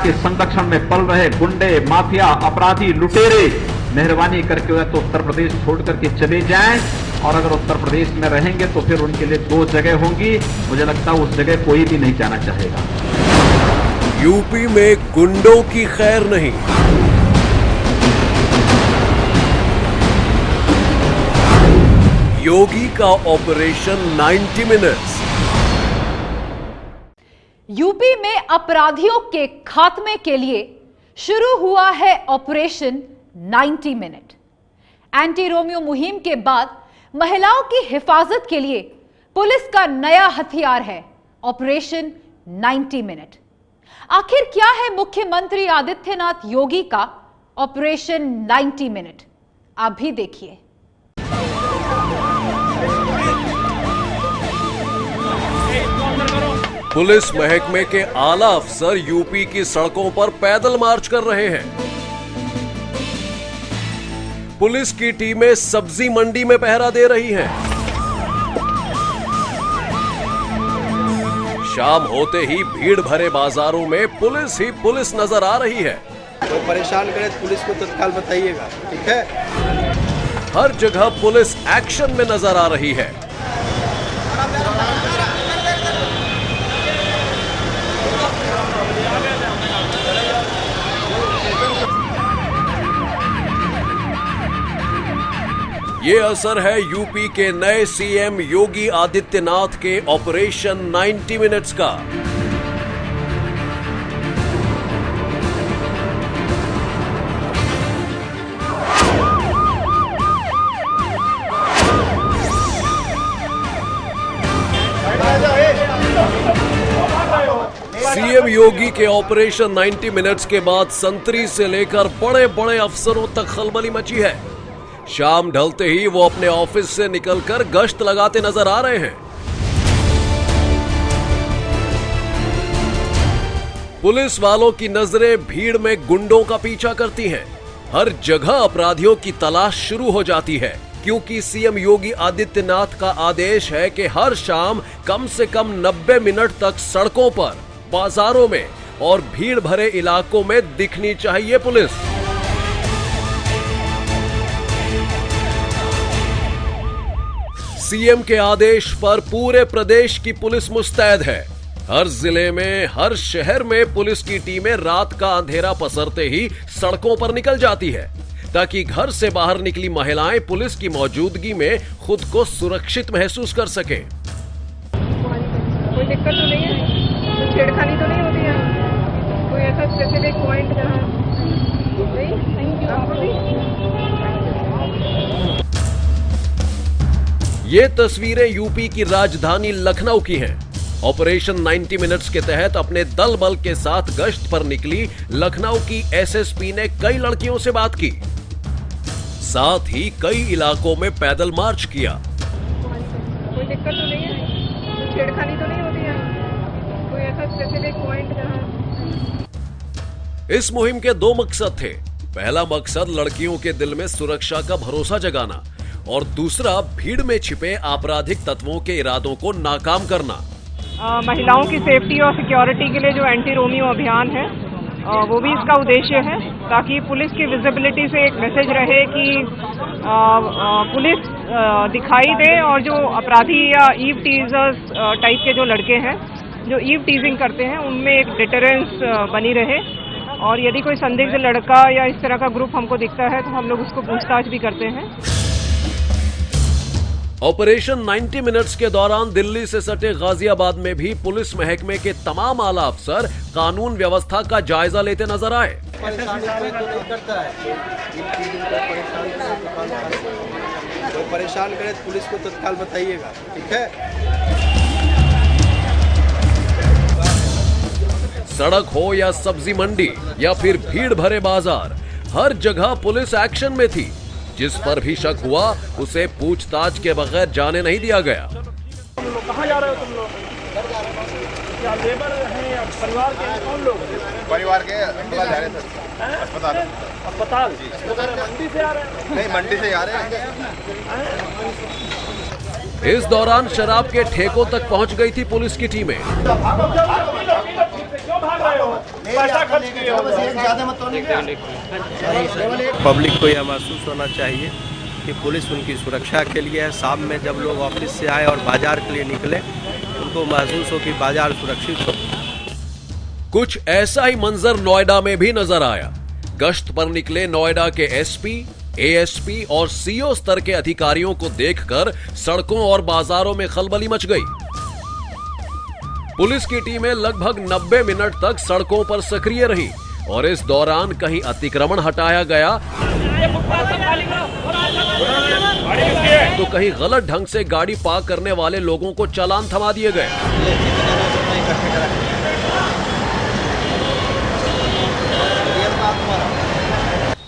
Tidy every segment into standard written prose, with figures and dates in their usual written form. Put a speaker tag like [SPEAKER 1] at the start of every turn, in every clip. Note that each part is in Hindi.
[SPEAKER 1] के संरक्षण में पल रहे गुंडे, माफिया, अपराधी, लुटेरे मेहरबानी करके या तो उत्तर प्रदेश छोड़ करके चले जाएं, और अगर उत्तर प्रदेश में रहेंगे तो फिर उनके लिए 2 जगह होंगी। मुझे लगता है उस जगह कोई भी नहीं जाना चाहेगा।
[SPEAKER 2] यूपी में गुंडों की खैर नहीं। योगी का ऑपरेशन 90 मिनट्स।
[SPEAKER 3] यूपी में अपराधियों के खात्मे के लिए शुरू हुआ है ऑपरेशन 90 मिनट। एंटी रोमियो मुहिम के बाद महिलाओं की हिफाजत के लिए पुलिस का नया हथियार है ऑपरेशन 90 मिनट। आखिर क्या है मुख्यमंत्री आदित्यनाथ योगी का ऑपरेशन 90 मिनट? आप भी देखिए।
[SPEAKER 2] पुलिस महकमे के आला अफसर यूपी की सड़कों पर पैदल मार्च कर रहे हैं। पुलिस की टीमें सब्जी मंडी में पहरा दे रही हैं। शाम होते ही भीड़ भरे बाजारों में पुलिस ही पुलिस नजर आ रही है।
[SPEAKER 4] तो परेशान करे तो पुलिस को तत्काल बताइएगा, ठीक है?
[SPEAKER 2] हर जगह पुलिस एक्शन में नजर आ रही है। ये असर है यूपी के नए सीएम योगी आदित्यनाथ के ऑपरेशन 90 मिनट्स का। सीएम योगी के ऑपरेशन 90 मिनट्स के बाद संतरी से लेकर बड़े बड़े अफसरों तक खलबली मची है। शाम ढलते ही वो अपने ऑफिस से निकलकर गश्त लगाते नजर आ रहे हैं। पुलिस वालों की नजरें भीड़ में गुंडों का पीछा करती हैं। हर जगह अपराधियों की तलाश शुरू हो जाती है, क्योंकि सीएम योगी आदित्यनाथ का आदेश है कि हर शाम कम से कम 90 मिनट तक सड़कों पर, बाजारों में और भीड़ भरे इलाकों में दिखनी चाहिए पुलिस। सीएम के आदेश पर पूरे प्रदेश की पुलिस मुस्तैद है। हर जिले में, हर शहर में पुलिस की टीमें रात का अंधेरा पसरते ही सड़कों पर निकल जाती है, ताकि घर से बाहर निकली महिलाएं पुलिस की मौजूदगी में खुद को सुरक्षित महसूस कर सकें।
[SPEAKER 5] कोई दिक्कत तो नहीं है? कोई छेड़खानी तो नहीं होती है? कोई ऐसा स्पेसिफिक पॉइंट जहाँ
[SPEAKER 2] ये तस्वीरें यूपी की राजधानी लखनऊ की हैं। ऑपरेशन 90 मिनट्स के तहत अपने दल बल के साथ गश्त पर निकली लखनऊ की एसएसपी ने कई लड़कियों से बात की, साथ ही कई इलाकों में पैदल मार्च किया।
[SPEAKER 5] कोई दिक्कत तो नहीं है? कोई छेड़खानी तो नहीं होती है? कोई ऐसा स्पेसिफिक पॉइंट जहाँ?
[SPEAKER 2] इस मुहिम के 2 मकसद थे। पहला मकसद लड़कियों के दिल में सुरक्षा का भरोसा जगाना और दूसरा भीड़ में छिपे आपराधिक तत्वों के इरादों को नाकाम करना।
[SPEAKER 5] महिलाओं की सेफ्टी और सिक्योरिटी के लिए जो एंटी रोमियो अभियान है वो भी इसका उद्देश्य है, ताकि पुलिस की विजिबिलिटी से एक मैसेज रहे कि पुलिस दिखाई दे और जो अपराधी या ईव टीजर्स टाइप के जो लड़के हैं जो ईव टीजिंग करते हैं उनमें एक डिटरेंस बनी रहे। और यदि कोई संदिग्ध लड़का या इस तरह का ग्रुप हमको दिखता है तो हम लोग उसको पूछताछ भी करते हैं।
[SPEAKER 2] ऑपरेशन 90 मिनट्स के दौरान दिल्ली से सटे गाजियाबाद में भी पुलिस महकमे के तमाम आला अफसर कानून व्यवस्था का जायजा लेते नजर आए।
[SPEAKER 4] तो परेशान करे तो पुलिस को तत्काल बताइएगा, ठीक है?
[SPEAKER 2] सड़क हो या सब्जी मंडी या फिर भीड़ भरे बाजार, हर जगह पुलिस एक्शन में थी। जिस पर भी शक हुआ उसे पूछताछ के बगैर जाने नहीं दिया गया।
[SPEAKER 6] कहाँ जा रहे हो तुम लोग? क्या लेबर हैं या परिवार के कौन लोग?
[SPEAKER 7] परिवार के अस्पताल जा रहे थे। अस्पताल
[SPEAKER 6] मंडी से आ रहे हैं?
[SPEAKER 7] नहीं, मंडी से आ रहे हैं।
[SPEAKER 2] इस दौरान शराब के ठेकों तक पहुंच गई थी पुलिस की टीमें।
[SPEAKER 6] क्यों भाग रहे हो? पैसा खर्च किए हो।
[SPEAKER 4] पब्लिक को यह महसूस होना चाहिए कि पुलिस उनकी सुरक्षा के लिए है। शाम में जब लोग ऑफिस से आए और बाजार के लिए निकले, उनको महसूस हो कि बाजार सुरक्षित हो।
[SPEAKER 2] कुछ ऐसा ही मंजर नोएडा में भी नजर आया। गश्त पर निकले नोएडा के एसपी, एएसपी और सीओ स्तर के अधिकारियों को देखकर सड़कों और बाजारों में खलबली मच गई। पुलिस की टीमें लगभग 90 मिनट तक सड़कों पर सक्रिय रही और इस दौरान कहीं अतिक्रमण हटाया गया तो कहीं गलत ढंग से गाड़ी पार्क करने वाले लोगों को चालान थमा दिए गए।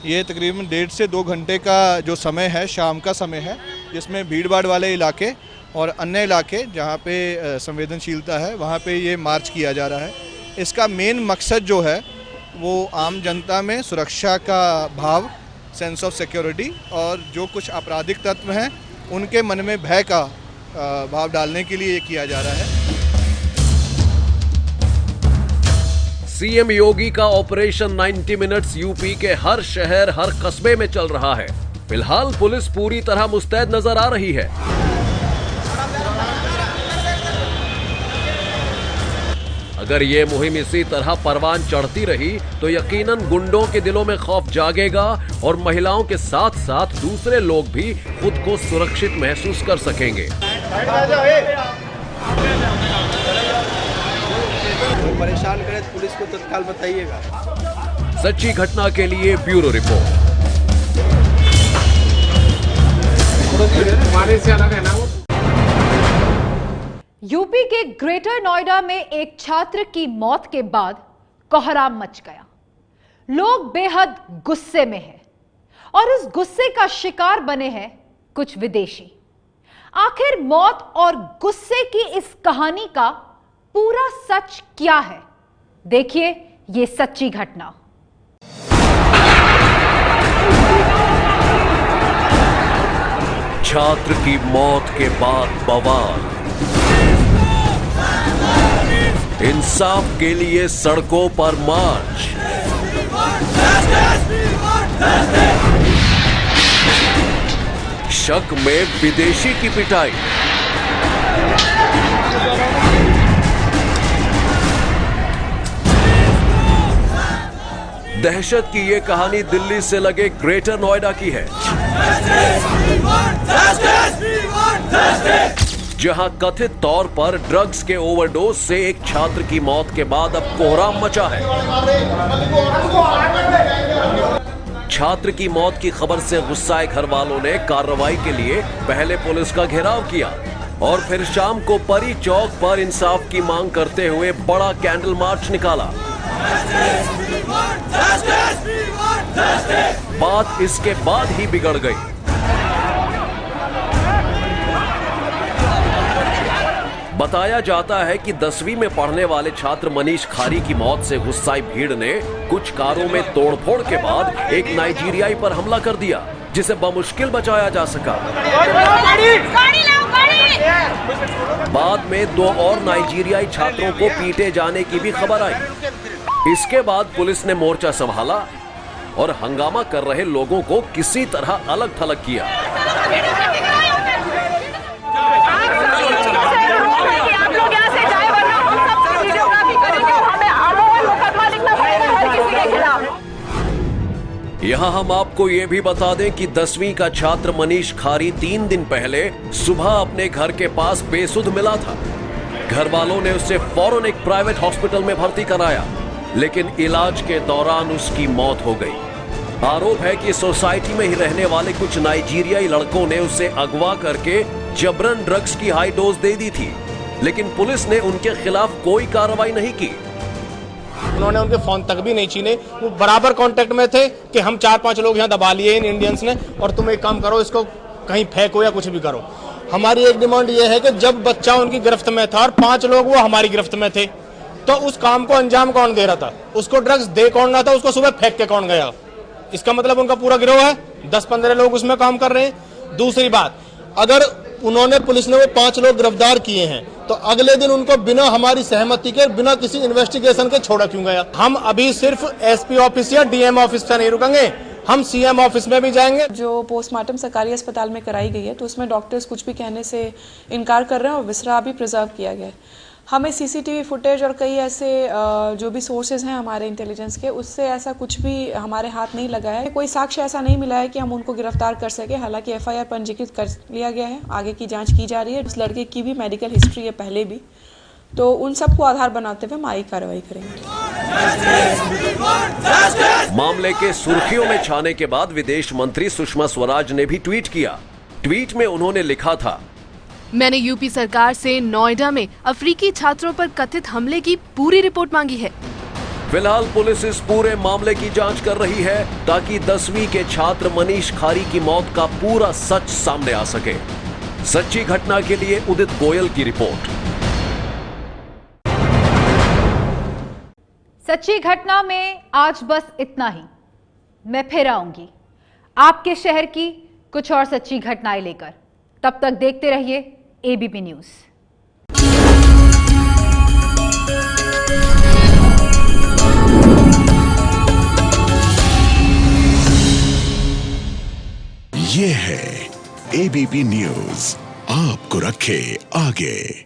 [SPEAKER 8] ये तकरीबन 1.5 से 2 घंटे का जो समय है, शाम का समय है, जिसमें भीड़ भाड़ वाले इलाके और अन्य इलाके जहाँ पे संवेदनशीलता है वहाँ पे ये मार्च किया जा रहा है। इसका मेन मकसद जो है वो आम जनता में सुरक्षा का भाव, सेंस ऑफ सिक्योरिटी, और जो कुछ आपराधिक तत्व हैं उनके मन में भय का भाव डालने के लिए ये किया जा रहा है।
[SPEAKER 2] सीएम योगी का ऑपरेशन 90 मिनट्स यूपी के हर शहर, हर कस्बे में चल रहा है। फिलहाल पुलिस पूरी तरह मुस्तैद नजर आ रही है। अगर ये मुहिम इसी तरह परवान चढ़ती रही तो यकीनन गुंडों के दिलों में खौफ जागेगा और महिलाओं के साथ साथ दूसरे लोग भी खुद को सुरक्षित महसूस कर सकेंगे।
[SPEAKER 4] वो परेशान करे तो पुलिस को तत्काल बताइएगा।
[SPEAKER 2] सच्ची घटना के लिए ब्यूरो रिपोर्ट।
[SPEAKER 3] यूपी के ग्रेटर नोएडा में एक छात्र की मौत के बाद कोहराम मच गया। लोग बेहद गुस्से में हैं और इस गुस्से का शिकार बने हैं कुछ विदेशी। आखिर मौत और गुस्से की इस कहानी का पूरा सच क्या है? देखिए ये सच्ची घटना।
[SPEAKER 2] छात्र की मौत के बाद बवाल। इंसाफ के लिए सड़कों पर मार्च। शक में विदेशी की पिटाई। दहशत की ये कहानी दिल्ली से लगे ग्रेटर नोएडा की है, जहां कथित तौर पर ड्रग्स के ओवरडोज से एक छात्र की मौत के बाद अब कोहराम मचा है। छात्र की मौत की खबर से गुस्साए घर वालों ने कार्रवाई के लिए पहले पुलिस का घेराव किया और फिर शाम को परी चौक पर इंसाफ की मांग करते हुए बड़ा कैंडल मार्च निकाला। बात इसके बाद ही बिगड़ गई। बताया जाता है कि 10वीं में पढ़ने वाले छात्र मनीष खारी की मौत से गुस्साई भीड़ ने कुछ कारों में तोड़फोड़ के बाद एक नाइजीरियाई पर हमला कर दिया, जिसे बमुश्किल बचाया जा सका। बाद में 2 और नाइजीरियाई छात्रों को पीटे जाने की भी खबर आई। इसके बाद पुलिस ने मोर्चा संभाला और हंगामा कर रहे लोगों को किसी तरह अलग थलग किया। यहाँ हम आपको ये भी बता दें कि 10वीं का छात्र मनीष खारी 3 दिन पहले सुबह अपने घर के पास बेसुध मिला था। घर वालों ने उसे फौरन एक प्राइवेट हॉस्पिटल में भर्ती कराया, लेकिन इलाज के दौरान उसकी मौत हो गई। आरोप है कि सोसाइटी में ही रहने वाले कुछ नाइजीरियाई लड़कों ने उसे अगवा करके जबरन ड्रग्स की हाई डोज दे दी थी, लेकिन पुलिस ने उनके खिलाफ कोई कार्रवाई नहीं की।
[SPEAKER 9] उन्होंने उनके फोन तक भी नहीं छीने। वो बराबर कांटेक्ट में थे कि हम 4-5 लोग यहाँ दबा लिए इन इंडियंस ने और तुम एक काम करो, इसको कहीं फेंको या कुछ भी करो। हमारी एक डिमांड ये है कि जब बच्चा उनकी गिरफ्त में था और 5 लोग वो हमारी गिरफ्त में थे, तो उस काम को अंजाम कौन दे रहा था? उसको ड्रग्स दे कौन रहा था? उसको सुबह फेंक के कौन गया? इसका मतलब उनका पूरा गिरोह है, 10-15 लोग उसमें काम कर रहे हैं। दूसरी बात, अगर उन्होंने पुलिस ने वो 5 लोग गिरफ्तार किए हैं, तो अगले दिन उनको बिना हमारी सहमति के, बिना किसी इन्वेस्टिगेशन के छोड़ा क्यों गया? हम अभी सिर्फ एसपी ऑफिस या डीएम ऑफिस पर नहीं रुकेंगे, हम सीएम ऑफिस में भी जाएंगे।
[SPEAKER 10] जो पोस्टमार्टम सरकारी अस्पताल में कराई गई है तो उसमें डॉक्टर्स कुछ भी कहने से इनकार कर रहे हैं और विसरा भी प्रिजर्व किया गया है। हमें सीसीटीवी फुटेज और कई ऐसे जो भी सोर्सेज हैं हमारे इंटेलिजेंस के, उससे ऐसा कुछ भी हमारे हाथ नहीं लगा है। कोई साक्ष्य ऐसा नहीं मिला है कि हम उनको गिरफ्तार कर सके। हालांकि एफआईआर पंजीकृत कर लिया गया है, आगे की जांच की जा रही है। उस लड़के की भी मेडिकल हिस्ट्री है पहले भी, तो उन सबको आधार बनाते हुए हम आगे कार्रवाई करेंगे।
[SPEAKER 2] मामले के सुर्खियों में छाने के बाद विदेश मंत्री सुषमा स्वराज ने भी ट्वीट किया। ट्वीट में उन्होंने लिखा था,
[SPEAKER 11] मैंने यूपी सरकार से नोएडा में अफ्रीकी छात्रों पर कथित हमले की पूरी रिपोर्ट मांगी है।
[SPEAKER 2] फिलहाल पुलिस इस पूरे मामले की जांच कर रही है ताकि 10वीं के छात्र मनीष खारी की मौत का पूरा सच सामने आ सके। सच्ची घटना के लिए उदित गोयल की रिपोर्ट।
[SPEAKER 3] सच्ची घटना में आज बस इतना ही। मैं फिर आऊंगी आपके शहर की कुछ और सच्ची घटनाएं लेकर। तब तक देखते रहिए एबीपी न्यूज।
[SPEAKER 12] ये है एबीपी न्यूज, आपको रखे आगे।